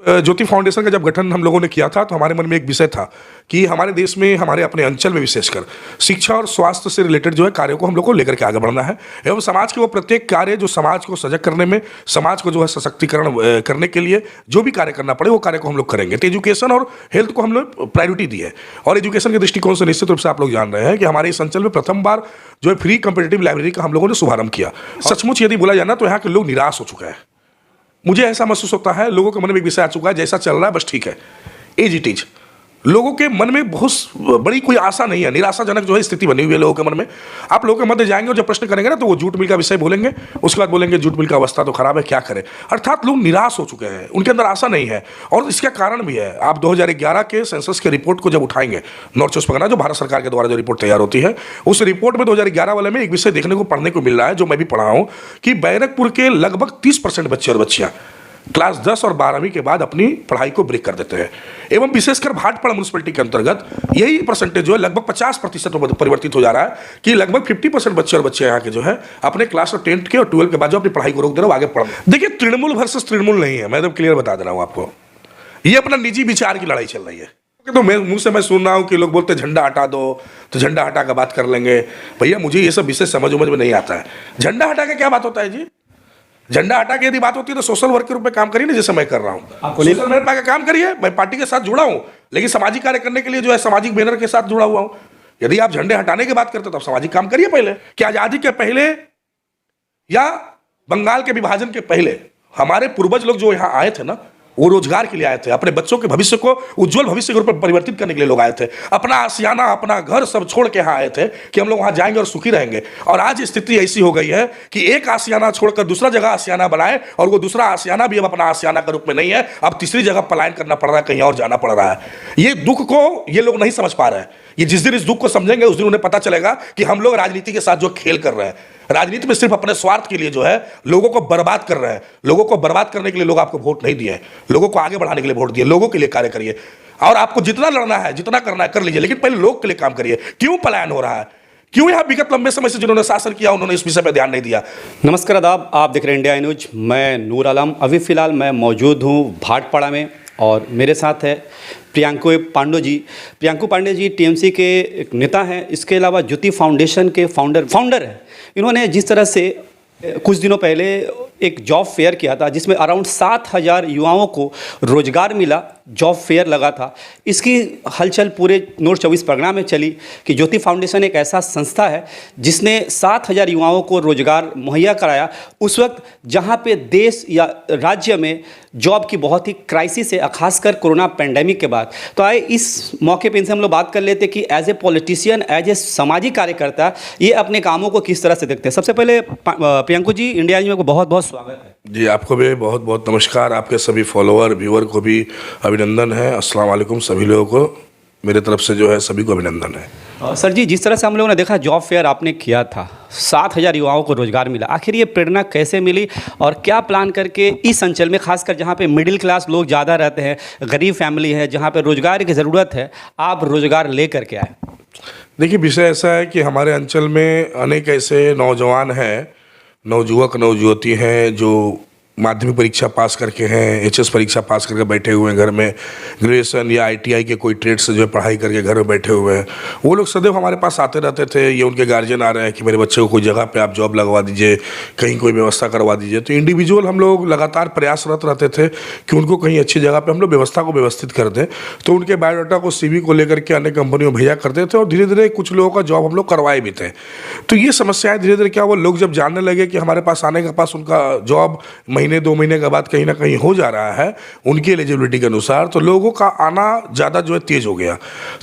ज्योति foundation का जब गठन हम लोगों ने किया था तो हमारे मन में एक विषय था कि हमारे देश में, हमारे अपने अंचल में विशेषकर शिक्षा और स्वास्थ्य से रिलेटेड जो है कार्यों को हम लोग को लेकर के आगे बढ़ना है एवं समाज के वो प्रत्येक कार्य जो समाज को सजग करने में, समाज को जो है सशक्तिकरण करने के लिए जो भी कार्य करना पड़े वो कार्य को हम लोग करेंगे। तो एजुकेशन और हेल्थ को हम लोग प्रायोरिटी दी है और एजुकेशन के दृष्टिकोण से निश्चित रूप से आप लोग जान रहे हैं कि हमारे इस अंचल में प्रथम बार जो है फ्री कॉम्पिटिटिव लाइब्रेरी का हम लोगों ने शुभारंभ किया। सचमुच यदि बोला जाना तो यहाँ के लोग निराश हो चुके हैं। मुझे ऐसा महसूस होता है लोगों के मन में एक विषय आ चुका है, जैसा चल रहा है बस ठीक है, एज इट इज। लोगों के मन में बहुत बड़ी कोई आशा नहीं है, निराशाजनक जो है स्थिति बनी हुई है लोगों के मन में। आप लोगों के मध्य जाएंगे और जब प्रश्न करेंगे ना तो वो जूट मिल का विषय बोलेंगे, उसके बाद बोलेंगे जूट मिल का अवस्था तो खराब है, क्या करें। अर्थात लोग निराश हो चुके हैं, उनके अंदर आशा नहीं है और इसका कारण भी है। आप 2011 के सेंसस के रिपोर्ट को जब उठाएंगे, नॉर्थ चौबीस परगना जो भारत सरकार के द्वारा जो रिपोर्ट तैयार होती है, उस रिपोर्ट में 2011 वाले में एक विषय देखने को, पढ़ने को मिल रहा है जो मैं भी पढ़ा हूँ कि बैरकपुर के लगभग 30% बच्चे और बच्चियां क्लास 10 और 12वीं के बाद अपनी पढ़ाई को ब्रेक कर देते हैं एवं विशेषकर भाटपाड़ा म्यूनिसिपैलिटी के अंतर्गत यही परसेंटेज जो है लगभग 50% में परिवर्तित हो जा रहा है कि लगभग 50% बच्चे और बच्चे यहाँ के जो है अपने क्लास 10 के और 12 के बाद जो अपनी पढ़ाई को रोक दे रहे हो, आगे पढ़। देखिए, तृणमूल वर्सेस तृणमूल नहीं है, मैं एकदम क्लियर बता दे रहा हूँ आपको। ये अपना निजी विचार की लड़ाई चल रही है। तो मैं मुंह से मैं सुन रहा हूँ कि लोग बोलते झंडा हटा दो, तो झंडा हटा कर बात कर लेंगे। भैया मुझे ये सब विषय समझ में नहीं आता है। झंडा हटा के क्या बात होता है जी? झंडा हटा के यदि बात होती है तो सोशल वर्क के रूप में काम करिए ना, जैसे मैं कर रहा हूँ। सोशल मीडिया का काम करिए। मैं पार्टी के साथ जुड़ा हूँ लेकिन सामाजिक कार्य करने के लिए जो है सामाजिक बैनर के साथ जुड़ा हुआ हूँ। यदि आप झंडे हटाने की बात करते हो तो आप सामाजिक काम करिए पहले। क्या आजादी के पहले या बंगाल के विभाजन के पहले हमारे पूर्वज लोग जो यहाँ आए थे ना, वो रोजगार के लिए आए थे, अपने बच्चों के भविष्य को, उज्जवल भविष्य के रूप में परिवर्तित करने के लिए लोग आए थे। अपना आशियाना, अपना घर सब छोड़ के यहाँ आए थे कि हम लोग वहाँ जाएंगे और सुखी रहेंगे। और आज स्थिति ऐसी हो गई है कि एक आशियाना छोड़कर दूसरा जगह आशियाना बनाए और वो दूसरा आशियाना भी अब अपना आशियाना के रूप में नहीं है, अब तीसरी जगह पलायन करना पड़ रहा है, कहीं और जाना पड़ रहा है। ये दुख को ये लोग नहीं समझ पा रहे हैं। ये जिस दिन इस दुख को समझेंगे उस दिन उन्हें पता चलेगा कि हम लोग राजनीति के साथ जो खेल कर रहे हैं, राजनीति में सिर्फ अपने स्वार्थ के लिए जो है लोगों को बर्बाद कर रहे हैं। लोगों को बर्बाद करने के लिए लोग आपको वोट नहीं दिए, लोगों को आगे बढ़ाने के लिए वोट दिए। लोगों के लिए कार्य करिए और आपको जितना लड़ना है, जितना करना है कर लीजिए, लेकिन पहले लोग के लिए काम करिए। क्यों पलायन हो रहा है? क्यों यहाँ विगत लंबे समय से जिन्होंने शासन किया उन्होंने इस विषय पर ध्यान नहीं दिया? नमस्कार, आदाब, आप देख रहे हैं इंडिया न्यूज। मैं नूर आलम। अभी फिलहाल मैं मौजूद हूँ भाटपाड़ा में और मेरे साथ है प्रियंकू पांडे जी। प्रियंकू पांडे जी टीएमसी के एक नेता हैं, इसके अलावा ज्योति फाउंडेशन के फाउंडर हैं। इन्होंने जिस तरह से कुछ दिनों पहले एक जॉब फेयर किया था जिसमें अराउंड 7,000 युवाओं को रोजगार मिला, जॉब फेयर लगा था। इसकी हलचल पूरे नॉर्थ 24 परगना में चली कि ज्योति फाउंडेशन एक ऐसा संस्था है जिसने 7,000 युवाओं को रोजगार मुहैया कराया उस वक्त जहां पे देश या राज्य में जॉब की बहुत ही क्राइसिस है, खासकर कोरोना पेंडेमिक के बाद। तो आए इस मौके पर इनसे हम लोग बात कर लेते कि as a politician, as a सामाजिक कार्यकर्ता ये अपने कामों को किस तरह से देखते हैं। सबसे पहले प्रियंकू जी, इंडिया न्यूज़ में को बहुत बहुत स्वागत है जी। आपको भी बहुत बहुत नमस्कार। आपके सभी फॉलोअर, व्यूअर को भी अभिनंदन है। अस्सलाम वालेकुम। सभी लोगों को मेरे तरफ से जो है सभी को अभिनंदन है। सर जी, जिस तरह से हम लोगों ने देखा जॉब फेयर आपने किया था, 7,000 युवाओं को रोजगार मिला, आखिर ये प्रेरणा कैसे मिली और क्या प्लान करके इस अंचल में, खासकर जहाँ पे मिडिल क्लास लोग ज़्यादा रहते हैं, गरीब फैमिली है, जहाँ पे रोजगार की ज़रूरत है, आप रोजगार ले करके आए? देखिए, विषय ऐसा है कि हमारे अंचल में अनेक ऐसे नौजवान हैं, नवयुवक नवयुवती हैं जो माध्यमिक परीक्षा पास करके हैं, एचएस परीक्षा पास करके बैठे हुए हैं घर में, ग्रेजुएशन या आईटीआई के कोई ट्रेड से जो है पढ़ाई करके घर में बैठे हुए हैं। वो लोग सदैव हमारे पास आते रहते थे। ये उनके गार्जियन आ रहे हैं कि मेरे बच्चे को कोई जगह पे आप जॉब लगवा दीजिए, कहीं कोई व्यवस्था करवा दीजिए। तो इंडिविजुअल हम लोग लगातार प्रयासरत रहते थे कि उनको कहीं अच्छी जगह पर हम लोग व्यवस्था को व्यवस्थित कर दें। तो उनके बायोडाटा को CV को लेकर के अन्य कंपनियों में भेजा करते थे और धीरे धीरे कुछ लोगों का जॉब हम लोग करवाए भी थे। तो ये समस्याएँ धीरे धीरे क्या हुआ, लोग जब जानने लगे कि हमारे पास आने के पास उनका जॉब महीने 2 महीने के बाद कहीं ना कहीं हो जा रहा है उनकी एलिजिबिलिटी के अनुसार, तो लोगों का आना ज़्यादा जो है तेज हो गया।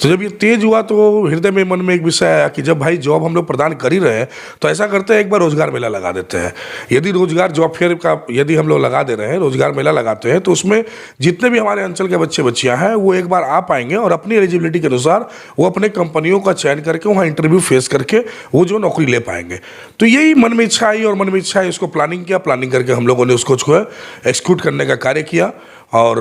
तो जब ये तेज हुआ तो हृदय में, मन में एक विषय आया कि जब भाई जॉब हम लोग प्रदान कर ही रहे हैं तो ऐसा करते हैं एक बार रोजगार मेला लगा देते हैं। यदि रोजगार जॉब फेयर का यदि हम लोग लगा दे रहे हैं, रोजगार मेला लगाते हैं, तो उसमें जितने भी हमारे अंचल के बच्चे बच्चियां हैं वो एक बार आ पाएंगे और अपनी एलिजिबिलिटी के अनुसार वो अपने कंपनियों का चयन करके वहाँ इंटरव्यू फेस करके वो जो नौकरी ले पाएंगे। तो यही मन में इच्छा आई और मन में इच्छा है, इसको प्लानिंग किया। प्लानिंग करके हम लोगों ने उसको उसको जो है एक्सिक्यूट करने का कार्य किया। और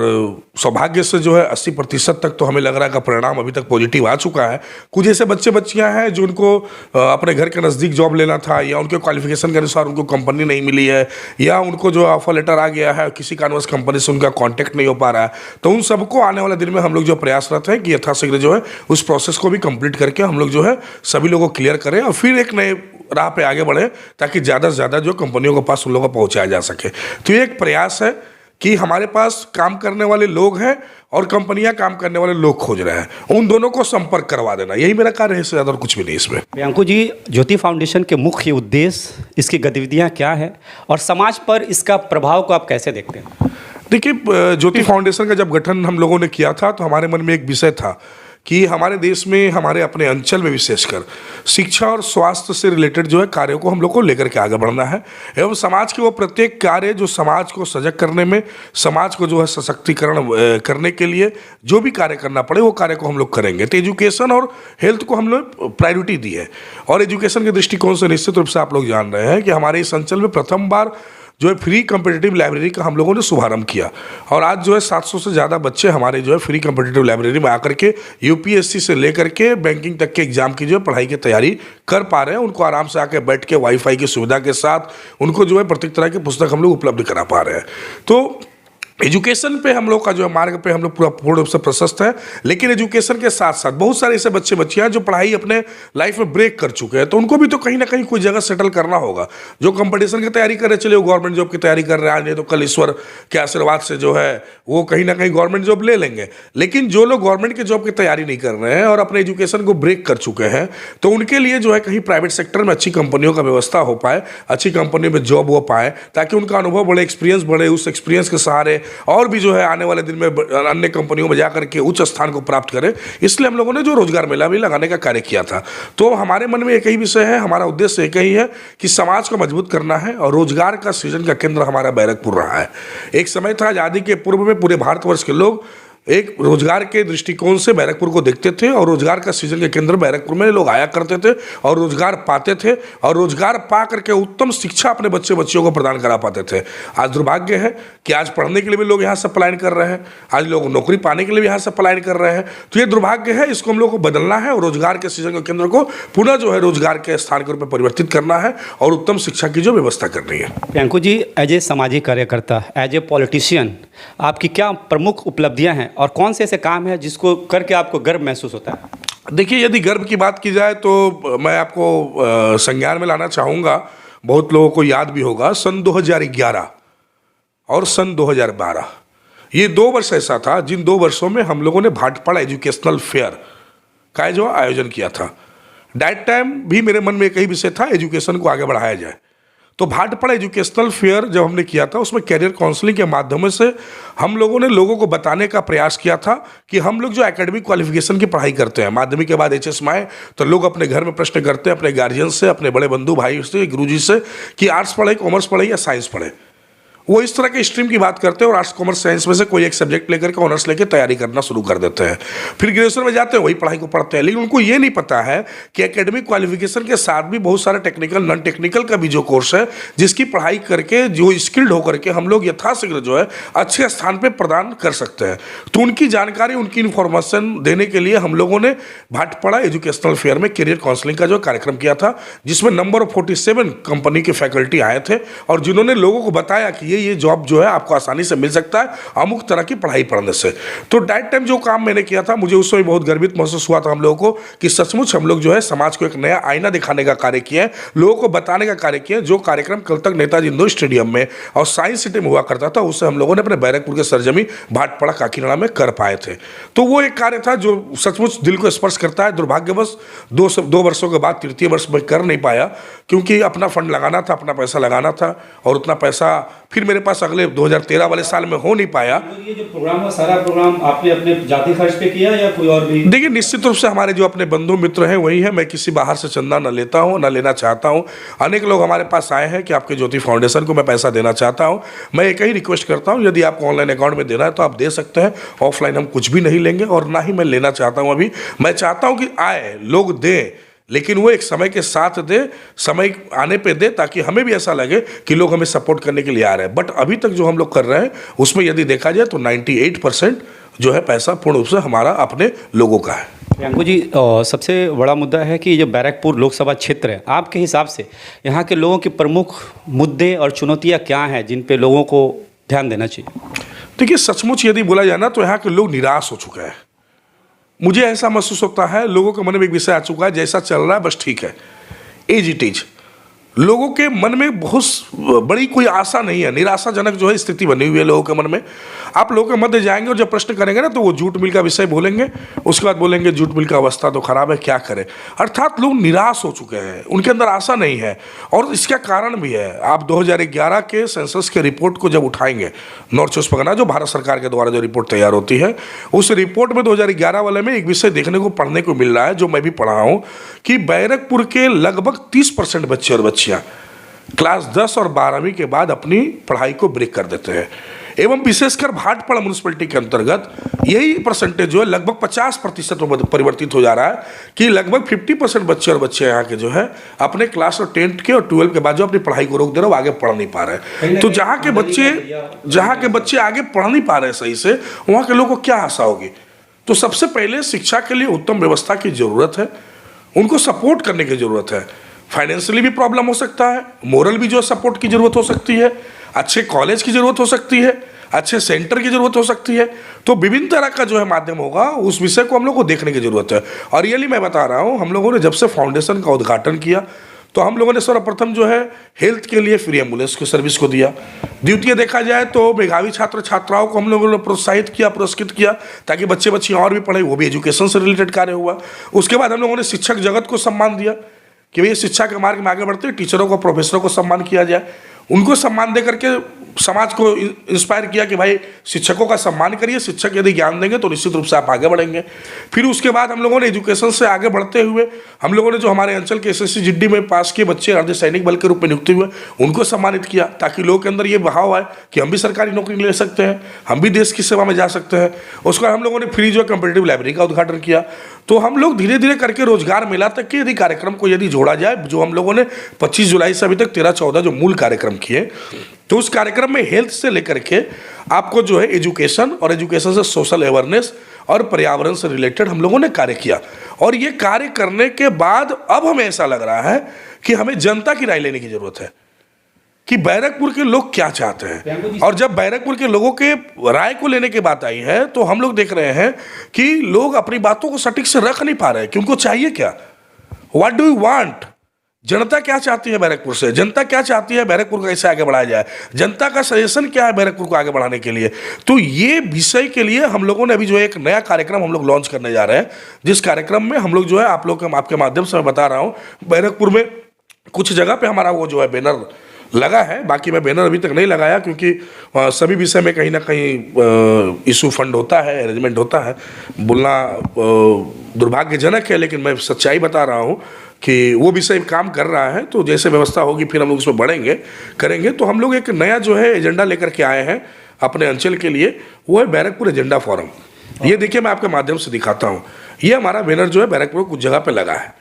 सौभाग्य से जो है 80% तक तो हमें लग रहा है का परिणाम अभी तक पॉजिटिव आ चुका है। कुछ ऐसे बच्चे बच्चियां हैं जो उनको अपने घर के नज़दीक जॉब लेना था, या उनके क्वालिफिकेशन के अनुसार उनको कंपनी नहीं मिली है, या उनको जो ऑफर लेटर आ गया है किसी कारणवश कंपनी से उनका कॉन्टैक्ट नहीं हो पा रहा है, तो उन सबको आने वाले दिन में हम लोग जो प्रयासरत हैं कि यथाशीघ्र जो है उस प्रोसेस को भी कंप्लीट करके हम लोग जो है सभी लोगों को क्लियर करें और फिर एक नए राह पे आगे बढ़े, ताकि ज़्यादा से ज़्यादा जो कंपनियों के पास उन लोगों को पहुँचाया जा सके। तो ये एक प्रयास है कि हमारे पास काम करने वाले लोग हैं और कंपनियां काम करने वाले लोग खोज रहे हैं, उन दोनों को संपर्क करवा देना, यही मेरा कार्य है, इससे ज़्यादा और कुछ भी नहीं इसमें। प्रियंकू जी, ज्योति फाउंडेशन के मुख्य उद्देश्य, इसकी गतिविधियां क्या है और समाज पर इसका प्रभाव को आप कैसे देखते हैं? देखिए, ज्योति फाउंडेशन का जब गठन हम लोगों ने किया था तो हमारे मन में एक विषय था कि हमारे देश में, हमारे अपने अंचल में विशेषकर शिक्षा और स्वास्थ्य से रिलेटेड जो है कार्यों को हम लोग को लेकर के आगे बढ़ना है, एवं समाज के वो प्रत्येक कार्य जो समाज को सजग करने में, समाज को जो है सशक्तिकरण करने के लिए जो भी कार्य करना पड़े वो कार्य को हम लोग करेंगे। तो एजुकेशन और हेल्थ को हम लोग प्रायोरिटी दी है, और एजुकेशन के दृष्टिकोण से निश्चित रूप से आप लोग जान रहे हैं कि हमारे इस अंचल में प्रथम बार जो है फ्री कम्पिटिटिव लाइब्रेरी का हम लोगों ने शुभारंभ किया, और आज जो है 700 से ज़्यादा बच्चे हमारे जो है फ्री कम्पिटिटिव लाइब्रेरी में आकर के यूपीएससी से लेकर के बैंकिंग तक के एग्जाम की जो है पढ़ाई की तैयारी कर पा रहे हैं। उनको आराम से आके बैठ के वाईफाई की सुविधा के साथ उनको जो है प्रत्येक तरह की पुस्तक हम लोग उपलब्ध करा पा रहे हैं। तो एजुकेशन पे हम लोग का जो है मार्ग पे हम लोग पूरा पूर्ण रूप से प्रशस्त है, लेकिन एजुकेशन के साथ साथ बहुत सारे ऐसे बच्चे बच्चियां जो पढ़ाई अपने लाइफ में ब्रेक कर चुके हैं, तो उनको भी तो कहीं ना कहीं कोई जगह सेटल करना होगा। जो कंपटीशन की तैयारी कर रहे, चले वो गवर्नमेंट जॉब की तैयारी कर रहे हैं, नहीं तो कल ईश्वर के आशीर्वाद से जो है वो कहीं ना कहीं गवर्नमेंट जॉब ले लेंगे। लेकिन जो लोग गवर्नमेंट की जॉब की तैयारी नहीं कर रहे हैं और अपने एजुकेशन को ब्रेक कर चुके हैं, तो उनके लिए जो है कहीं प्राइवेट सेक्टर में अच्छी कंपनियों का व्यवस्था हो पाए, अच्छी कंपनी में जॉब हो पाए, ताकि उनका अनुभव बढ़े, एक्सपीरियंस बढ़े, उस एक्सपीरियंस के सहारे और भी जो है आने वाले दिन में अन्य कंपनियों में जाकर के उच्च स्थान को प्राप्त करें। इसलिए हम लोगों ने जो रोजगार मेला भी लगाने का कार्य किया था। तो हमारे मन में एक ही विषय है, हमारा उद्देश्य एक ही है कि समाज को मजबूत करना है, और रोजगार का सृजन का केंद्र हमारा बैरकपुर रहा है। एक समय था आज़ादी के पूर्व में पूरे भारतवर्ष के लोग एक रोजगार के दृष्टिकोण से बैरकपुर को देखते थे, और रोजगार का सृजन के केंद्र बैरकपुर में लोग आया करते थे और रोजगार पाते थे, और रोजगार पा करके उत्तम शिक्षा अपने बच्चे बच्चियों को प्रदान करा पाते थे। आज दुर्भाग्य है कि आज पढ़ने के लिए भी लोग यहाँ से पलायन कर रहे हैं, आज लोग नौकरी पाने के लिए भी यहाँ से पलायन कर रहे हैं। तो ये दुर्भाग्य है, इसको हम लोग को बदलना है और रोजगार के सृजन के केंद्र को पुनः जो है रोजगार के स्थान के रूप में परिवर्तित करना है और उत्तम शिक्षा की जो व्यवस्था करनी है। प्रियंकू जी, एज ए सामाजिक कार्यकर्ता, एज ए पॉलिटिशियन, आपकी क्या प्रमुख उपलब्धियां हैं और कौन से ऐसे काम है जिसको करके आपको गर्व महसूस होता है? देखिए, यदि गर्व की बात की जाए तो मैं आपको संज्ञान में लाना चाहूँगा, बहुत लोगों को याद भी होगा, सन 2011 और सन 2012 ये 2 वर्ष ऐसा था जिन 2 वर्षों में हम लोगों ने भाटपाड़ा एजुकेशनल फेयर का जो आयोजन किया था। दैट टाइम भी मेरे मन में एक ही विषय था, एजुकेशन को आगे बढ़ाया जाए। तो भाटपाड़ा एजुकेशनल फेयर जब हमने किया था, उसमें कैरियर काउंसलिंग के माध्यम से हम लोगों ने लोगों को बताने का प्रयास किया था कि हम लोग जो एकेडमिक क्वालिफिकेशन की पढ़ाई करते हैं, माध्यमिक के बाद एचएस में आए तो लोग अपने घर में प्रश्न करते हैं अपने गार्जियन से, अपने बड़े बंधु भाई से, गुरुजी से कि आर्ट्स पढ़े, कॉमर्स पढ़े या साइंस पढ़े। वो इस तरह के स्ट्रीम की बात करते हैं और आर्ट्स कॉमर्स साइंस में से कोई एक सब्जेक्ट लेकर के ऑनर्स लेकर तैयारी करना शुरू कर देते हैं। फिर ग्रेजुएशन में जाते हैं, वही पढ़ाई को पढ़ते हैं, लेकिन उनको ये नहीं पता है कि एकेडमिक क्वालिफिकेशन के साथ भी बहुत सारे टेक्निकल, नॉन टेक्निकल का भी जो कोर्स है, जिसकी पढ़ाई करके जो स्किल्ड होकर के हम लोग यथाशीघ्र जो है अच्छे स्थान पर प्रदान कर सकते हैं। तो उनकी जानकारी, उनकी इन्फॉर्मेशन देने के लिए हम लोगों ने भाटपाड़ा एजुकेशनल फेयर में करियर काउंसलिंग का जो कार्यक्रम किया था, जिसमें नंबर ऑफ 47 कंपनी के फैकल्टी आए थे और जिन्होंने लोगों को बताया कि ये जॉब जो है आपको आसानी से मिल सकता है अमुक तरह की पढ़ाई पढ़ने से। तो दैट टाइम जो काम मैंने किया था, मुझे उस समय बहुत गर्वित महसूस हुआ था हम लोगों को कि सचमुच हम लोग जो है समाज को एक नया आईना दिखाने का कार्य किए हैं, लोगों को बताने का कार्य किए। जो कार्यक्रम कल तक नेताजी इंडोर स्टेडियम में और साइंस सिटी में हुआ करता था, उससे हम लोगों ने अपने बैरकपुर के सरजमी भाटपाड़ा काकीनाडा में कर पाए थे। तो वो एक कार्य था जो सचमुच दिल को स्पर्श करता है। दुर्भाग्यवश 2 वर्षों के बाद तृतीय वर्ष में कर नहीं पाया, क्योंकि अपना फंड लगाना था, अपना पैसा लगाना था, और उतना पैसा फिर मेरे पास अगले 2013 वाले साल में हो नहीं पाया। ये जो प्रोग्राम है, सारा प्रोग्राम आपने अपने जाति खर्च पे किया या कोई और भी? देखिए, निश्चित रूप से हमारे जो अपने बंधु मित्र हैं वही है, मैं किसी बाहर से चंदा न लेता हूं, न लेना चाहता हूं। अनेक लोग हमारे पास आए हैं कि आपके ज्योति फाउंडेशन को मैं पैसा देना चाहता हूं। मैं एक ही रिक्वेस्ट करता हूं, यदि आपको ऑनलाइन अकाउंट में देना है तो आप दे सकते हैं, ऑफलाइन हम कुछ भी नहीं लेंगे और ना ही मैं लेना चाहता हूं। अभी मैं चाहता हूं कि आए लोग दें, लेकिन वो एक समय के साथ दे, समय आने पे दे, ताकि हमें भी ऐसा लगे कि लोग हमें सपोर्ट करने के लिए आ रहे हैं। बट अभी तक जो हम लोग कर रहे हैं उसमें यदि देखा जाए तो 98% जो है पैसा पूर्ण रूप से हमारा अपने लोगों का है। प्रियंकू जी, सबसे बड़ा मुद्दा है कि जो बैरकपुर लोकसभा क्षेत्र है, आपके हिसाब से यहाँ के लोगों के प्रमुख मुद्दे और चुनौतियाँ क्या हैं जिन पे लोगों को ध्यान देना चाहिए? देखिए, सचमुच यदि बोला जाए ना तो यहाँ के लोग निराश हो चुके हैं। मुझे ऐसा महसूस होता है लोगों के मन में एक विषय आ चुका है, जैसा चल रहा है बस ठीक है, एज इट इज। लोगों के मन में बहुत बड़ी कोई आशा नहीं है, निराशाजनक जो है स्थिति बनी हुई है लोगों के मन में। आप लोगों के मध्य जाएंगे और जब प्रश्न करेंगे ना तो वो जूट मिल का विषय बोलेंगे, उसके बाद बोलेंगे जूट मिल का अवस्था तो खराब है, क्या करें। अर्थात लोग निराश हो चुके हैं, उनके अंदर आशा नहीं है। और इसका कारण भी है, आप 2011 के सेंसस के रिपोर्ट को जब उठाएंगे, नॉर्थ ईस्ट परगना जो भारत सरकार के द्वारा जो रिपोर्ट तैयार होती है, उस रिपोर्ट में 2011 वाले में एक विषय देखने को पढ़ने को मिल रहा है, जो मैं भी पढ़ा हूँ, कि बैरकपुर के लगभग 30% बच्चे और बच्चियाँ क्लास 10 और 12वीं के बाद अपनी पढ़ाई को ब्रेक कर देते हैं। एवं विशेषकर भाटपाड़ा म्यूनिसिपैलिटी के अंतर्गत यही परसेंटेज जो है लगभग 50% में परिवर्तित हो जा रहा है, कि लगभग 50% बच्चे और बच्चे यहाँ के जो है अपने क्लास और 10th के और 12 के बाद जो अपनी पढ़ाई को रोक दे रहे हैं, वो आगे पढ़ नहीं पा रहे हैं। तो जहाँ के बच्चे आगे पढ़ नहीं पा रहे हैं सही से, वहाँ के लोगों को क्या आशा होगी। तो सबसे पहले शिक्षा के लिए उत्तम व्यवस्था की जरूरत है, उनको सपोर्ट करने की जरूरत है। फाइनेंशियली भी प्रॉब्लम हो सकता है, मोरल भी जो सपोर्ट की जरूरत हो सकती है, अच्छे कॉलेज की जरूरत हो सकती है, अच्छे सेंटर की जरूरत हो सकती है। तो विभिन्न तरह का जो है माध्यम होगा, उस विषय को हम लोग को देखने की जरूरत है। और रियली मैं बता रहा हूँ, हम लोगों ने जब से फाउंडेशन का उद्घाटन किया तो हम लोगों ने सर्वप्रथम जो है हेल्थ के लिए फ्री एम्बुलेंस की सर्विस को दिया। द्वितीय देखा जाए तो मेधावी छात्र छात्राओं को हम लोगों ने प्रोत्साहित किया, पुरस्कृत किया, ताकि बच्चे बच्चियाँ और भी पढ़े, वो भी एजुकेशन से रिलेटेड कार्य हुआ। उसके बाद हम लोगों ने शिक्षक जगत को सम्मान दिया कि भैया शिक्षा के मार्ग में आगे बढ़ते हैं, टीचरों को, प्रोफेसरों को सम्मान किया जाए। उनको सम्मान दे करके समाज को इंस्पायर किया कि भाई शिक्षकों का सम्मान करिए, शिक्षक यदि ज्ञान देंगे तो निश्चित रूप से आप आगे बढ़ेंगे। फिर उसके बाद हम लोगों ने एजुकेशन से आगे बढ़ते हुए हम लोगों ने जो हमारे अंचल के एसएससी जीडी में पास किए बच्चे अर्धसैनिक बल के रूप में नियुक्त हुए, उनको सम्मानित किया, ताकि लोगों के अंदर ये भाव आए कि हम भी सरकारी नौकरी ले सकते हैं, हम भी देश की सेवा में जा सकते हैं। उसके बाद हम लोगों ने फ्री जो कम्पिटेटिव लाइब्रेरी का उद्घाटन किया। तो हम लोग धीरे धीरे करके रोजगार मेला तक के यदि कार्यक्रम को यदि जोड़ा जाए, जो हम लोगों ने 25 जुलाई से अभी तक 13-14 जो मूल कार्यक्रम किए, तो उस कार्यक्रम में हेल्थ से लेकर के आपको जो है एजुकेशन, और एजुकेशन से सोशल अवेयरनेस और पर्यावरण से रिलेटेड हम लोगों ने कार्य किया। और ये कार्य करने के बाद अब हमें ऐसा लग रहा है कि हमें जनता की राय लेने की जरूरत है कि बैरकपुर के लोग क्या चाहते हैं। और जब बैरकपुर के लोगों के राय को लेने की बात आई है, तो हम लोग देख रहे हैं कि लोग अपनी बातों को सटीक से रख नहीं पा रहे हैं कि उनको चाहिए क्या, व्हाट डू यू वांट। जनता क्या चाहती है बैरकपुर से, जनता क्या चाहती है बैरकपुर को कैसे आगे बढ़ाया जाए, जनता का सजेशन क्या है बैरकपुर को आगे बढ़ाने के लिए। तो ये विषय के लिए हम लोगों ने अभी जो एक नया कार्यक्रम हम लोग लॉन्च करने जा रहे हैं, जिस कार्यक्रम में हम लोग जो है आप लोग के आपके माध्यम से मैं बता रहा हूँ, बैरकपुर में कुछ जगह पे हमारा वो जो है बैनर लगा है। बाकी मैं बैनर अभी तक नहीं लगाया, क्योंकि सभी विषय में कहीं ना कहीं इशू फंड होता है, अरेंजमेंट होता है, बोलना दुर्भाग्यजनक है, लेकिन मैं सच्चाई बता रहा हूँ कि वो विषय काम कर रहा है। तो जैसे व्यवस्था होगी फिर हम लोग उसमें बढ़ेंगे, करेंगे। तो हम लोग एक नया जो है एजेंडा लेकर के आए हैं अपने अंचल के लिए, वो है बैरकपुर एजेंडा फोरम। ये देखिए मैं आपके माध्यम से दिखाता हूँ, ये हमारा बैनर जो है बैरकपुर कुछ जगह पे लगा है।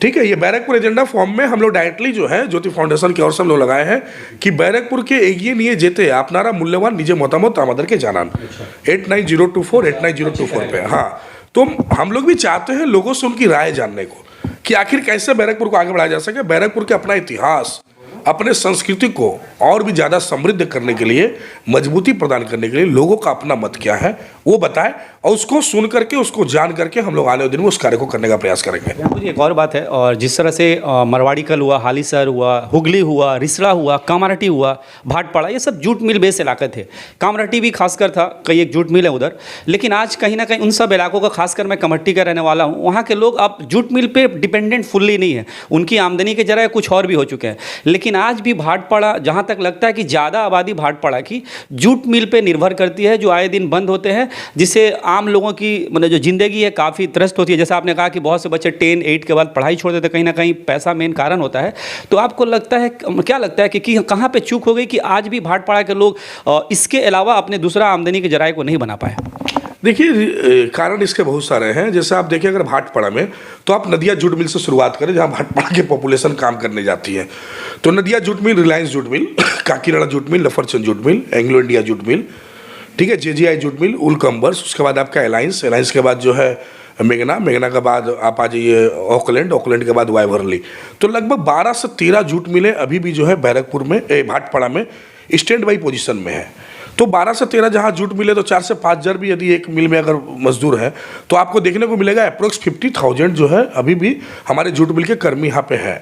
ठीक है, ये बैरकपुर एजेंडा फॉर्म में हम लोग डायरेक्टली जो है ज्योति फाउंडेशन की ओर से हम लोग लगाए हैं कि बैरकपुर के एगिए निये जेते आपनारा मूल्यवान निजे मतामत आमादर के जानान 8902489024 पे। हाँ, तो हम लोग भी चाहते हैं लोगों से उनकी राय जानने को कि आखिर कैसे बैरकपुर को आगे बढ़ाया जा सके। बैरकपुर के अपना इतिहास, अपने संस्कृति को और भी ज़्यादा समृद्ध करने के लिए, मजबूती प्रदान करने के लिए लोगों का अपना मत क्या है वो बताएं, और उसको सुन करके, उसको जान करके हम लोग आने वाले दिन में उस कार्य को करने का प्रयास करेंगे। मुझे एक और बात है, और जिस तरह से मरवाड़ी कल हुआ, हालीसर हुआ, हुगली हुआ, रिसड़ा हुआ, कामारहटी हुआ, भाटपाड़ा, ये सब जूट मिल बेस इलाके थे। कामारहटी भी खासकर था, कई एक जूट मिल है उधर। लेकिन आज कहीं ना कहीं उन सब इलाकों का, खासकर मैं कमट्टी का रहने वाला हूँ, वहाँ के लोग अब जूट मिल पे डिपेंडेंट फुल्ली नहीं है, उनकी आमदनी के जरा कुछ और भी हो चुके हैं। लेकिन आज भी भाटपाड़ा, जहाँ तक लगता है कि ज़्यादा आबादी भाटपाड़ा की जूट मिल पे निर्भर करती है, जो आए दिन बंद होते हैं, जिससे आम लोगों की मतलब जो ज़िंदगी है काफ़ी त्रस्त होती है। जैसा आपने कहा कि बहुत से बच्चे 10-8 के बाद पढ़ाई छोड़ देते, कहीं ना कहीं पैसा मेन कारण होता है। तो आपको लगता है, क्या लगता है कि कहाँ पे चूक हो गई कि आज भी भाटपाड़ा के लोग इसके अलावा अपने दूसरा आमदनी के जराये को नहीं बना पाए? देखिए कारण इसके बहुत सारे हैं। जैसे आप देखिए अगर भाटपाड़ा में, तो आप नदिया जूट मिल से शुरुआत करें, जहाँ भाटपाड़ा की पॉपुलेशन काम करने जाती है। तो Nadia jute mill, Reliance jute mill, Kakinada jute mill, लफरचंद jute mill, Anglo India jute mill, ठीक है, जेजीआई जूट मिल, उलकम्बर्स, उसके बाद आपका एलायंस के बाद जो है मेघना के बाद आप आ जाइए ऑकलैंड के बाद वाइवरली। तो लगभग 12 से 13 जूट मिलें अभी भी जो है बैरकपुर में, भाटपाड़ा में स्टैंड बाई पोजीशन में है। तो 12 से 13 जहाँ जूट मिले, तो 4 से 5 जर भी यदि एक मिल में अगर मजदूर है, तो आपको देखने को मिलेगा अप्रोक्स 50,000 जो है अभी भी हमारे जूट मिल के कर्मी यहाँ पे है।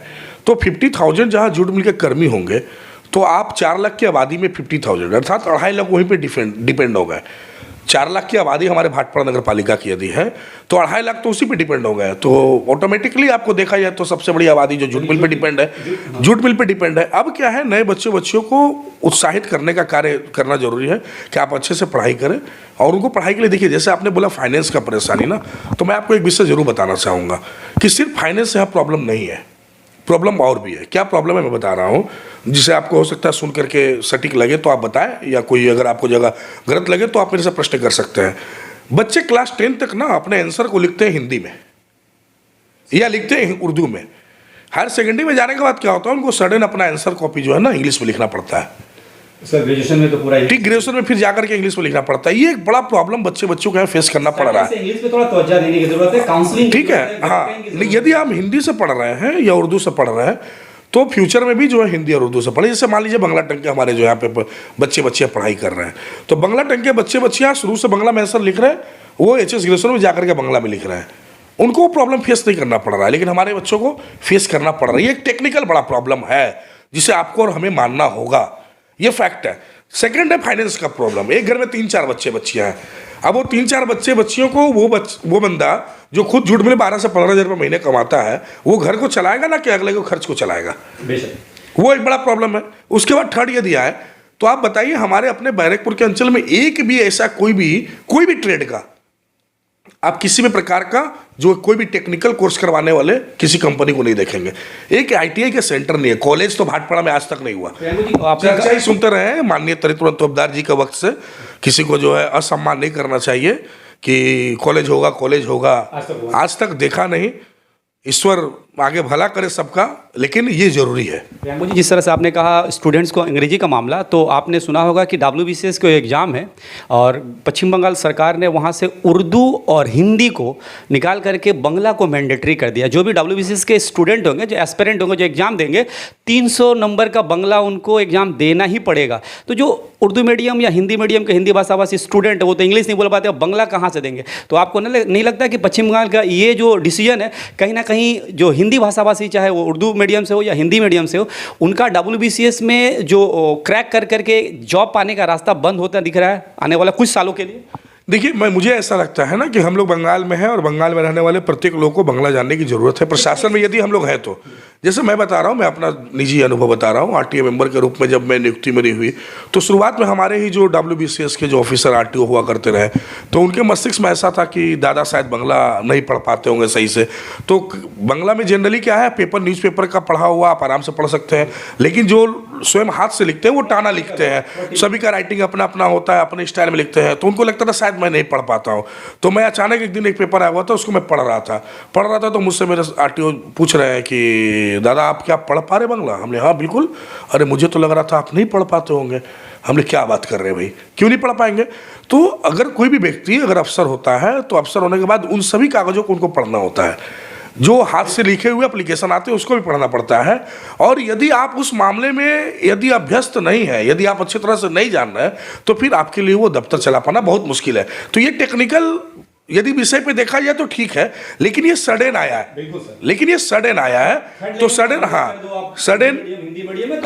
तो 50,000 जहाँ जूट मिल के कर्मी होंगे, तो आप 4 लाख की आबादी में 50,000 अर्थात 2.5 लाख वहीं पे डिपेंड हो गए। 4 लाख की आबादी हमारे भाटपाड़ा नगर पालिका की यदि है, तो 2.5 लाख तो उसी पे डिपेंड हो गए। तो ऑटोमेटिकली आपको देखा जाए तो सबसे बड़ी आबादी जो जूट मिल पे डिपेंड है, जूट मिल पे डिपेंड है। अब क्या है, नए बच्चियों को उत्साहित करने का कार्य करना जरूरी है कि आप अच्छे से पढ़ाई करें। और उनको पढ़ाई के लिए देखिए, जैसे आपने बोला फाइनेंस का परेशानी ना, तो मैं आपको एक विषय जरूर बताना चाहूँगा कि सिर्फ फाइनेंस से यहाँ प्रॉब्लम नहीं है, प्रॉब्लम और भी है। क्या प्रॉब्लम है मैं बता रहा हूँ, जिसे आपको हो सकता है सुन करके सटीक लगे तो आप बताएं, या कोई अगर आपको जगह गलत लगे तो आप मेरे से प्रश्न कर सकते हैं। बच्चे क्लास 10 तक ना अपने आंसर को लिखते हैं हिंदी में या लिखते हैं उर्दू में। हायर सेकेंडरी में जाने के बाद क्या होता है, उनको सडन अपना आंसर कॉपी जो है ना इंग्लिश में लिखना पड़ता है। सर ग्रेजुएशन में तो पूरा ठीक, ग्रेजुएशन में फिर जाकर के इंग्लिश में लिखना पड़ता है। ये एक बड़ा प्रॉब्लम बच्चों को फेस करना पड़ रहा है। इंग्लिश पे थोड़ा तवज्जो देने की जरूरत है, काउंसलिंग ठीक है, हाँ। यदि आप हिंदी से पढ़ रहे हैं या उर्दू से पढ़ रहे हैं, तो फ्यूचर में भी जो है हिंदी और उर्दू से पढ़े। जैसे मान लीजिए बंगला टंग के हमारे जो यहाँ पे बच्चे पढ़ाई कर रहे हैं, तो बंगला टंग के बच्चियाँ शुरू से बंगला में आंसर लिख रहे हैं, वो HS ग्रेजुएशन में जाकर के बंगला में लिख रहे हैं। उनको वो प्रॉब्लम फेस नहीं करना पड़ रहा है, लेकिन हमारे बच्चों को फेस करना पड़ रहा है। ये एक टेक्निकल बड़ा प्रॉब्लम है जिसे आपको और हमें मानना होगा, ये फैक्ट है। सेकंड है फाइनेंस का प्रॉब्लम। एक घर में 3-4 बच्चियाँ हैं। अब वो 3-4 बच्चियों को वो बंदा जो खुद झूठ में 12 से 15,000 रुपये महीने कमाता है, वो घर को चलाएगा ना कि अगले को खर्च को चलाएगा, वो एक बड़ा प्रॉब्लम है। उसके बाद थर्ड यदि आए, तो आप बताइए हमारे अपने बैरकपुर के अंचल में एक भी ऐसा कोई भी ट्रेड का, आप किसी भी प्रकार का जो कोई भी टेक्निकल कोर्स करवाने वाले किसी कंपनी को नहीं देखेंगे। एक ITI के सेंटर नहीं है, कॉलेज तो भाटपाड़ा में आज तक नहीं हुआ। आप चर्चा ही सुनते रहे हैं माननीय तुरंत तोपदार जी के वक्त से, किसी को जो है असम्मान नहीं करना चाहिए कि कॉलेज होगा, आज तक देखा नहीं। ईश्वर आगे भला करे सबका, लेकिन ये जरूरी है। प्रियंका जी, जिस तरह से आपने कहा स्टूडेंट्स को अंग्रेजी का मामला, तो आपने सुना होगा कि WBCS को एग्ज़ाम है और पश्चिम बंगाल सरकार ने वहाँ से उर्दू और हिंदी को निकाल करके बंगला को मैंडेटरी कर दिया। जो भी WBCS के स्टूडेंट होंगे, जो एस्पिरेंट होंगे, जो एग्ज़ाम देंगे, 300 नंबर का बंगला उनको एग्ज़ाम देना ही पड़ेगा। तो जो उर्दू मीडियम या हिंदी मीडियम के हिंदी भाषाभाषी स्टूडेंट है, वो तो इंग्लिश नहीं बोल पाते, अब बंगला कहाँ से देंगे? तो आपको नहीं लगता कि पश्चिम बंगाल का ये जो डिसीजन है, कहीं ना कहीं जो हिंदी भाषाभाषी, चाहे वो उर्दू मीडियम से हो या हिंदी मीडियम से हो, उनका WBCS में जो क्रैक कर करके जॉब पाने का रास्ता बंद होता दिख रहा है आने वाला कुछ सालों के लिए? देखिए, मुझे ऐसा लगता है ना कि हम लोग बंगाल में हैं और बंगाल में रहने वाले प्रत्येक लोग को बंगला जानने की ज़रूरत है। प्रशासन में यदि हम लोग हैं तो, जैसे मैं बता रहा हूँ, मैं अपना निजी अनुभव बता रहा हूँ। RTA मेंबर के रूप में जब मैं नियुक्ति मेरी हुई, तो शुरुआत में हमारे ही जो WBCS के जो ऑफिसर RTO हुआ करते रहे, तो उनके मस्तिष्क में ऐसा था कि दादा शायद बंगला नहीं पढ़ पाते होंगे सही से। तो बंगला में जनरली क्या है, न्यूज़पेपर का पढ़ा हुआ आप आराम से पढ़ सकते हैं, लेकिन जो स्वयं हाथ से लिखते हैं वो टाना लिखते हैं। सभी का राइटिंग अपना अपना होता है, अपने स्टाइल में लिखते हैं। तो उनको लगता था शायद मैं नहीं पढ़ पाता हूँ। तो मैं अचानक एक दिन एक पेपर आया हुआ था, उसको मैं पढ़ रहा था तो मुझसे मेरे RTO पूछ रहे हैं कि दादा आप क्या पढ़ पा रहे बंगला? हमने हाँ बिल्कुल। अरे मुझे तो लग रहा था आप नहीं पढ़ पाते होंगे। हमने क्या बात कर रहे हैं भाई, क्यों नहीं पढ़ पाएंगे? तो अगर कोई भी व्यक्ति अगर अफसर होता है, तो अफसर होने के बाद उन सभी कागजों को उनको पढ़ना होता है। जो हाथ से लिखे हुए एप्लीकेशन आते हैं उसको भी पढ़ना पड़ता है। और यदि आप उस मामले में यदि अभ्यस्त नहीं है, यदि आप अच्छी तरह से नहीं जान रहे हैं, तो फिर आपके लिए वो दफ्तर चला पाना बहुत मुश्किल है। तो ये टेक्निकल यदि विषय पे देखा जाए तो ठीक है, लेकिन ये सडन आया है। तो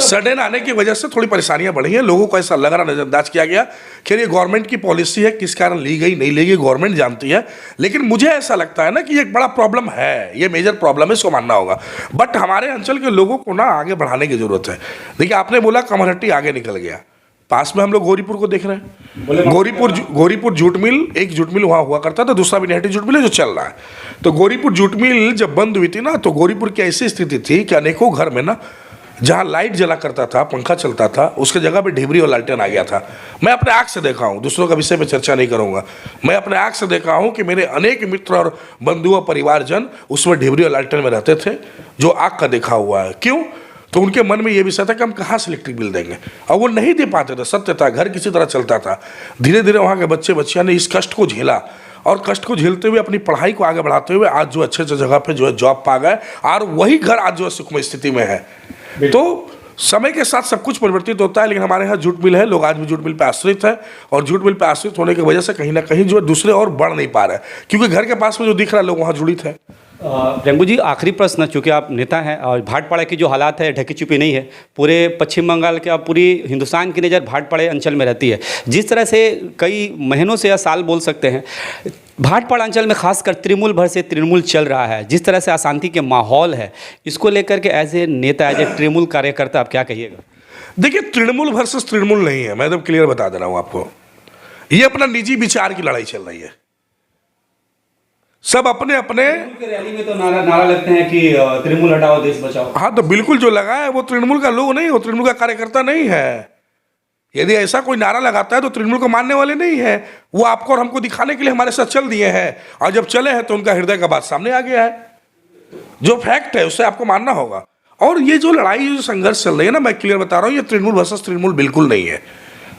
सडन आने की वजह से थोड़ी परेशानियां बढ़ी हैं। लोगों को ऐसा लग रहा, नजरअंदाज किया गया। खैर ये गवर्नमेंट की पॉलिसी है, किस कारण ली गई नहीं ली गई गवर्नमेंट जानती है, लेकिन मुझे ऐसा लगता है ना कि ये एक बड़ा प्रॉब्लम है, ये मेजर प्रॉब्लम है, इसको मानना होगा। बट हमारे अंचल के लोगों को ना आगे बढ़ाने की जरूरत है। देखिए, आपने बोला कमरहट्टी आगे निकल गया, पास में हम लोग गौरीपुर को देख रहे हैं। गौरीपुर जूट मिल, एक जूट मिल वहाँ हुआ करता था, दूसरा बिनहटी जूट मिल है जो चल रहा है। तो गौरीपुर जूट मिल जब बंद हुई थी ना, तो गौरीपुर की ऐसी स्थिति थी कि अनेकों घर में ना जहाँ लाइट जला करता था, पंखा चलता था, उसके जगह पे ढिबरी और लालटेन आ गया था। मैं अपने आँख से देखा हूँ, दूसरों का विषय पे चर्चा नहीं करूँगा। मैं अपने आँख से देखा हूँ कि मेरे अनेक मित्र और बंधु और परिवारजन उसमें ढिबरी और लालटेन में रहते थे, जो आँख का देखा हुआ है। क्यों? तो उनके मन में ये विषय था कि हम कहाँ से इलेक्ट्रिक बिल देंगे, और वो नहीं दे पाते थे। सत्य था, घर किसी तरह चलता था। धीरे धीरे वहाँ के बच्चे बच्चियाँ ने इस कष्ट को झेला, और कष्ट को झेलते हुए अपनी पढ़ाई को आगे बढ़ाते हुए आज जो अच्छे जगह पे जो है जॉब पा गए, और वही घर आज जो है सुखमय स्थिति में है। तो समय के साथ सब कुछ परिवर्तित होता है, लेकिन हमारे यहाँ जूट मिल है, लोग आज भी जूट मिल पे आश्रित है, और जूट मिल पे आश्रित होने की वजह से कहीं ना कहीं जो है दूसरे और बढ़ नहीं पा रहे हैं, क्योंकि घर के पास में जो दिख रहा है लोग वहाँ जुड़ित है। प्रियंकू जी, आखिरी प्रश्न, चूंकि आप नेता हैं और भाटपाड़ा की जो हालात है ढकी छुपी नहीं है, पूरे पश्चिम बंगाल के, पूरी हिंदुस्तान की नज़र भाटपाड़े अंचल में रहती है। जिस तरह से कई महीनों से या साल बोल सकते हैं, भाटपाड़ा अंचल में खासकर तृणमूल भर से तृणमूल चल रहा है, जिस तरह से अशांति के माहौल है, इसको लेकर के एज ए नेता, एज ए तृणमूल कार्यकर्ता आप क्या कहिएगा? देखिए, तृणमूल वर्सेस तृणमूल नहीं है, मैं एकदम क्लियर बता दे रहा हूँ आपको। ये अपना निजी विचार की लड़ाई चल रही है। सब अपने अपने रैली में तो नारा लगते हैं कि तृणमूल हटाओ देश बचाओ। हाँ, तो बिल्कुल जो लगा है वो तृणमूल का लोग नहीं, वो तृणमूल का कार्यकर्ता नहीं है। यदि ऐसा कोई नारा लगाता है तो तृणमूल को मानने वाले नहीं है। वो आपको और हमको दिखाने के लिए हमारे साथ चल दिए हैं, और जब चले हैं तो उनका हृदय का बात सामने आ गया है। जो फैक्ट है उससे आपको मानना होगा। और ये जो लड़ाई, जो संघर्ष चल रही है ना, मैं क्लियर बता रहा हूँ, ये तृणमूल वर्सेस तृणमूल बिल्कुल नहीं है,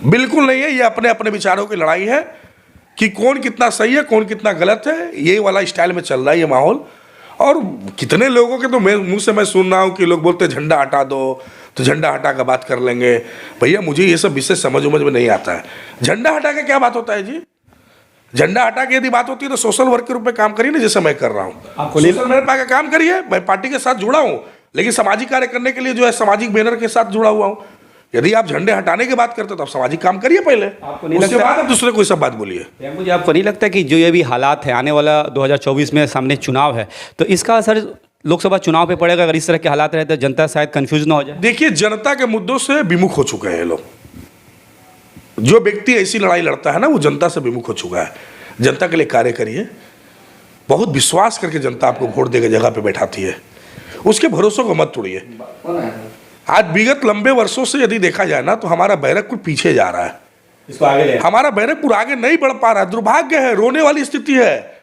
बिल्कुल नहीं है। ये अपने अपने विचारों की लड़ाई है कि कौन कितना सही है, कौन कितना गलत है। ये वाला स्टाइल में चल रहा है ये माहौल। और कितने लोगों के तो मुंह से मैं सुन रहा हूँ कि लोग बोलते हैं झंडा हटा दो, तो झंडा हटा कर बात कर लेंगे। भैया, मुझे ये सब विषय समझ में नहीं आता है। झंडा हटा के क्या बात होता है जी? झंडा हटा के यदि बात होती है तो सोशल वर्क के रूप में काम करिए ना, जैसे मैं कर रहा हूँ। सोशल मीडिया का काम करिए। मैं पार्टी के साथ जुड़ा हूँ, लेकिन सामाजिक कार्य करने के लिए जो है सामाजिक बैनर के साथ जुड़ा हुआ हूँ। यदि आप झंडे हटाने की बात करते हो तो आप सामाजिक काम करिए पहले, उसके बाद आप दूसरे कोई सब बात बोलिए। मुझे आपको नहीं लगता कि जो ये भी हालात है, आने वाला 2024 में सामने चुनाव है, तो इसका असर लोकसभा चुनाव पे पड़ेगा? अगर इस तरह के हालात रहे तो जनता शायद कंफ्यूज ना हो जाए। देखिए, जनता के मुद्दों से विमुख हो चुके हैं लोग। जो व्यक्ति ऐसी लड़ाई लड़ता है ना, वो जनता से विमुख हो चुका है। जनता के लिए कार्य करिए। बहुत विश्वास करके जनता आपको वोट देकर जगह पे बैठाती है, उसके भरोसों को मत तोड़िए। आज विगत लंबे वर्षों से यदि देखा जाए ना, तो हमारा बैरकपुर पीछे जा रहा है, इसको आगे ले। हमारा बैरकपुर आगे नहीं बढ़ पा रहा है। दुर्भाग्य है, रोने वाली स्थिति है।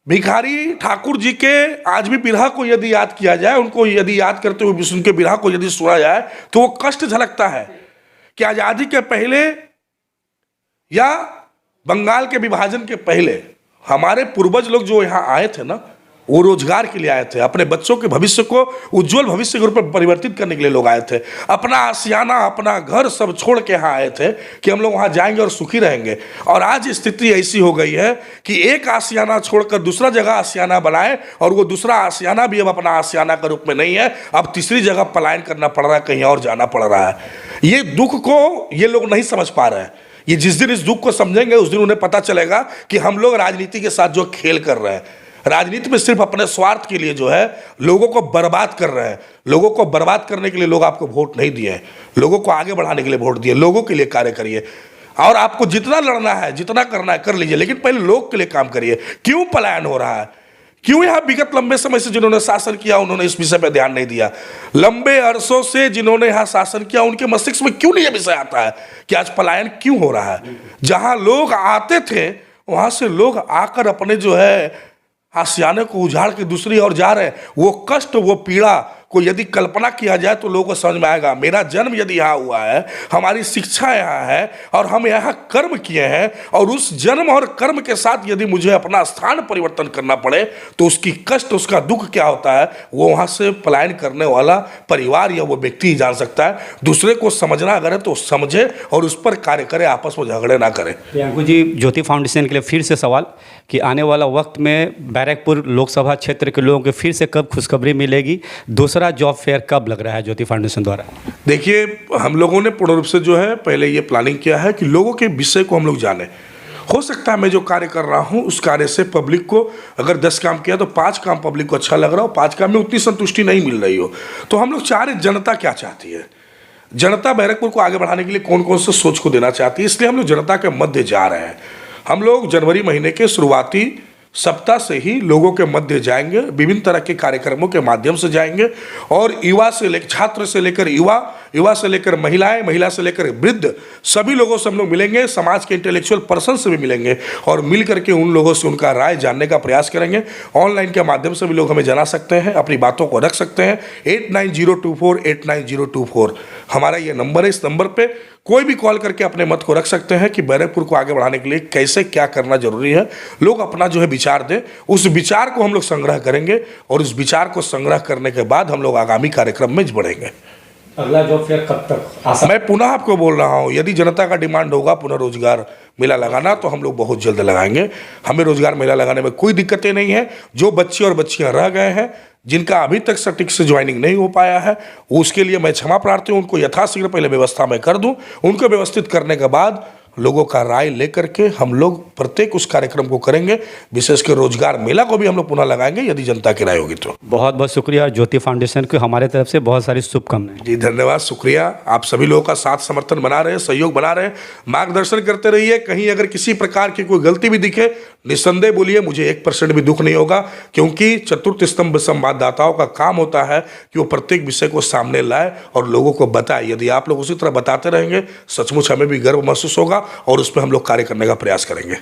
भिखारी ठाकुर जी के आज भी बिरहा को यदि याद किया जाए, उनको यदि याद करते हुए उनके बिरहा को यदि सुना जाए, तो वो कष्ट झलकता है कि आजादी के पहले या बंगाल के विभाजन के पहले हमारे पूर्वज लोग जो यहाँ आए थे ना, वो रोजगार के लिए आए थे। अपने बच्चों के भविष्य को उज्जवल भविष्य के रूप में परिवर्तित करने के लिए लोग आए थे। अपना आशियाना, अपना घर सब छोड़ के यहाँ आए थे कि हम लोग वहाँ जाएंगे और सुखी रहेंगे। और आज स्थिति ऐसी हो गई है कि एक आशियाना छोड़कर दूसरा जगह आशियाना बनाए, और वो दूसरा आशियाना भी अब अपना आशियाना के रूप में नहीं है। अब तीसरी जगह पलायन करना पड़ रहा है, कहीं और जाना पड़ रहा है। ये दुख को ये लोग नहीं समझ पा रहे हैं। ये जिस दिन इस दुख को समझेंगे, उस दिन उन्हें पता चलेगा कि हम लोग राजनीति के साथ जो खेल कर रहे हैं, राजनीति में सिर्फ अपने स्वार्थ के लिए जो है लोगों को बर्बाद कर रहे हैं। लोगों को बर्बाद करने के लिए लोग आपको वोट नहीं दिए हैं, लोगों को आगे बढ़ाने के लिए वोट दिए। लोगों के लिए कार्य करिए, और आपको जितना लड़ना है, जितना करना है कर लीजिए, लेकिन पहले लोग के लिए काम करिए। क्यों पलायन हो रहा है? क्यों यहाँ विगत लंबे समय से जिन्होंने शासन किया उन्होंने इस विषय पर ध्यान नहीं दिया? लंबे अरसों से जिन्होंने यहाँ शासन किया उनके मस्तिष्क में क्यों नहीं यह विषय आता है कि आज पलायन क्यों हो रहा है? जहाँ लोग आते थे वहाँ से लोग आकर अपने जो है आशियाने को उजाड़ के दूसरी ओर जा रहे हैं। वो कष्ट, वो पीड़ा को यदि कल्पना किया जाए तो लोगों को समझ में आएगा। मेरा जन्म यदि यहाँ हुआ है, हमारी शिक्षा यहाँ है, और हम यहाँ कर्म किए हैं, और उस जन्म और कर्म के साथ यदि मुझे अपना स्थान परिवर्तन करना पड़े तो उसकी कष्ट, उसका दुख क्या होता है, वो वहाँ से पलायन करने वाला परिवार या वो व्यक्ति ही जान सकता है। दूसरे को समझना अगर है तो समझे और उस पर कार्य करे, आपस में झगड़े ना करें। प्रियंकू जी, ज्योति फाउंडेशन के लिए फिर से सवाल कि आने वाला वक्त में बैरकपुर लोकसभा क्षेत्र के लोगों को फिर से कब खुशखबरी मिलेगी? दूसरा जॉब फेयर कब लग रहा है ज्योति फाउंडेशन द्वारा? देखिए, हम लोगों ने पूर्ण रूप से जो है पहले ये प्लानिंग किया है कि लोगों के विषय को हम लोग जाने। हो सकता है मैं जो कार्य कर रहा हूँ उस कार्य से पब्लिक को अगर 10 काम किया तो 5 काम पब्लिक को अच्छा लग रहा हो, 5 काम में उतनी संतुष्टि नहीं मिल रही हो। तो हम लोग चाह रहे जनता क्या चाहती है, जनता बैरकपुर को आगे बढ़ाने के लिए कौन कौन से सोच को देना चाहती है, इसलिए हम लोग जनता के मध्य जा रहे हैं। हम लोग जनवरी महीने के शुरुआती सप्ताह से ही लोगों के मध्य जाएंगे, विभिन्न तरह के कार्यक्रमों के माध्यम से जाएंगे और युवा से लेकर छात्र से लेकर युवा, युवा से लेकर महिलाएं, महिला से लेकर वृद्ध, सभी लोगों से हम लोग मिलेंगे, समाज के इंटेलेक्चुअल पर्सन से भी मिलेंगे और मिल करके उन लोगों से उनका राय जानने का प्रयास करेंगे। ऑनलाइन के माध्यम से भी लोग हमें जना सकते हैं, अपनी बातों को रख सकते हैं। 8902489024 हमारा ये नंबर है। इस नंबर पे कोई भी कॉल करके अपने मत को रख सकते हैं कि बैरकपुर को आगे बढ़ाने के लिए कैसे क्या करना जरूरी है। लोग अपना जो है विचार दें, उस विचार को हम लोग संग्रह करेंगे और उस विचार को संग्रह करने के बाद हम लोग आगामी कार्यक्रम में बढ़ेंगे। अगला जॉब फेयर कब तक मैं पुनः आपको बोल रहा हूँ, यदि जनता का डिमांड होगा पुनः रोजगार मेला लगाना तो हम लोग बहुत जल्द लगाएंगे। हमें रोजगार मेला लगाने में कोई दिक्कतें नहीं है। जो बच्चे और बच्चियां रह गए हैं, जिनका अभी तक सटीक से ज्वाइनिंग नहीं हो पाया है, उसके लिए मैं क्षमा प्रार्थी हूँ। उनको यथाशीघ्र पहले व्यवस्था मैं कर दूं। उनको व्यवस्थित करने के बाद लोगों का राय लेकर के हम लोग प्रत्येक उस कार्यक्रम को करेंगे। विशेषकर रोजगार मेला को भी हम लोग पुनः लगाएंगे यदि जनता की राय होगी तो। बहुत बहुत शुक्रिया ज्योति फाउंडेशन को हमारे तरफ से बहुत सारी शुभकामनाएं। जी धन्यवाद, शुक्रिया। आप सभी लोगों का साथ समर्थन बना रहे, सहयोग बना रहे, मार्गदर्शन करते रहिए। कहीं अगर किसी प्रकार की कोई गलती भी दिखे, निस्संदेह बोलिए, मुझे 1% भी दुख नहीं होगा, क्योंकि चतुर्थ स्तंभ संवाददाताओं का काम होता है कि वो प्रत्येक विषय को सामने लाए और लोगों को बताए। यदि आप लोग उसी तरह बताते रहेंगे, सचमुच हमें भी गर्व महसूस होगा और उस पर हम लोग कार्य करने का प्रयास करेंगे।